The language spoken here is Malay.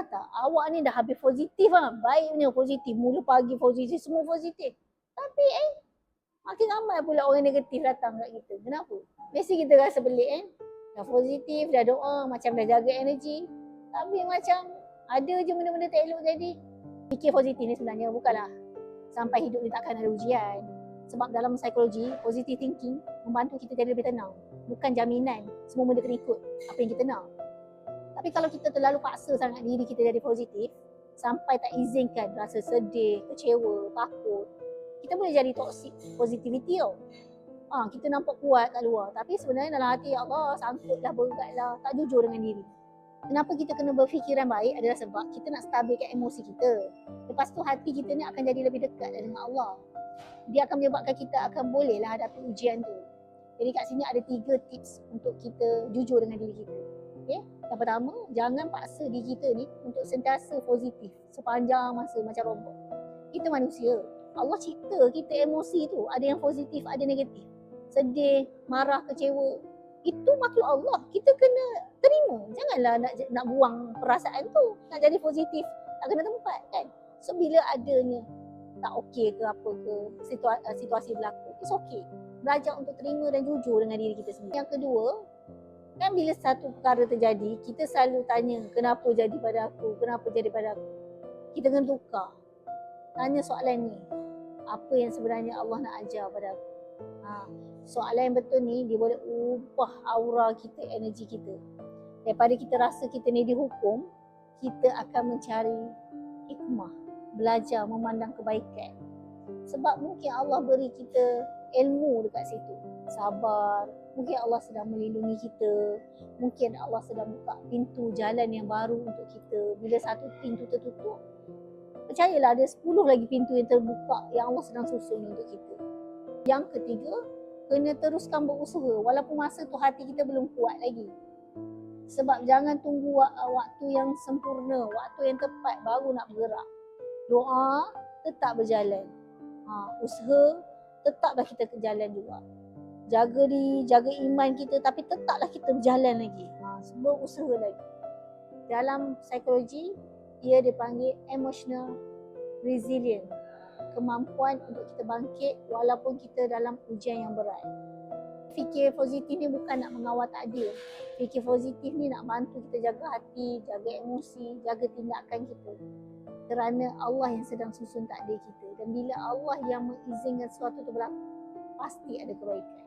pernah tak awak ni dah habis positif baiknya positif, mula pagi positif, semua positif. Tapi makin ramai pula orang negatif datang kat kita. Kenapa? Mesti kita rasa pelik Dah positif, dah doa, macam dah jaga energi. Tapi macam ada je benda-benda tak elok jadi. Fikir positif ni sebenarnya bukanlah sampai hidup ni takkan ada ujian. Sebab dalam psikologi, positive thinking membantu kita jadi lebih tenang. Bukan jaminan semua benda kena ikut apa yang kita nak. Tapi kalau kita terlalu paksa sangat diri kita jadi positif, sampai tak izinkan rasa sedih, kecewa, takut, kita boleh jadi toxic positivity tau. Kita nampak kuat kat luar, tapi sebenarnya dalam hati, ya Allah, sangkutlah, beratlah, tak jujur dengan diri. Kenapa kita kena berfikiran baik adalah sebab kita nak stabilkan emosi kita. Lepas tu hati kita ni akan jadi lebih dekat dengan Allah. Dia akan menyebabkan kita akan bolehlah hadapi ujian tu. Jadi kat sini ada 3 tips untuk kita jujur dengan diri kita. Okay? Yang pertama, jangan paksa diri kita ni untuk sentiasa positif sepanjang masa macam robot. Kita manusia. Allah cipta kita emosi tu, ada yang positif, ada negatif. Sedih, marah, kecewa. Itu makhluk Allah. Kita kena terima. Janganlah nak buang perasaan tu. Nak jadi positif, tak kena tempat kan. So bila adanya tak okey ke apa ke situasi berlaku, it's okay. Belajar untuk terima dan jujur dengan diri kita sendiri. Yang kedua, kan bila satu perkara terjadi, kita selalu tanya, kenapa jadi pada aku? Kenapa jadi pada aku? Kita kena tukar. Tanya soalan ni, apa yang sebenarnya Allah nak ajar pada aku? Soalan yang betul ni, dia boleh ubah aura kita, energi kita. Daripada kita rasa kita ni dihukum, kita akan mencari hikmah, belajar memandang kebaikan. Sebab mungkin Allah beri kita ilmu dekat situ. Sabar, mungkin Allah sedang melindungi kita. Mungkin Allah sedang buka pintu jalan yang baru untuk kita. Bila satu pintu tertutup, percayalah ada 10 lagi pintu yang terbuka yang Allah sedang susun untuk kita. Yang ketiga, kena teruskan berusaha walaupun masa tu hati kita belum kuat lagi. Sebab jangan tunggu waktu yang sempurna, waktu yang tepat baru nak bergerak. Doa tetap berjalan. Usaha tetaplah kita ke jalan juga. Jaga iman kita, tapi tetaplah kita berjalan lagi. Semua usaha lagi. Dalam psikologi, ia dipanggil emotional resilience. Kemampuan untuk kita bangkit walaupun kita dalam ujian yang berat. Fikir positif ni bukan nak mengawal takdir. Fikir positif ni nak bantu kita jaga hati, jaga emosi, jaga tindakan kita. Kerana Allah yang sedang susun takdir kita. Dan bila Allah yang mengizinkan sesuatu tu berlaku, pasti ada kebaikan.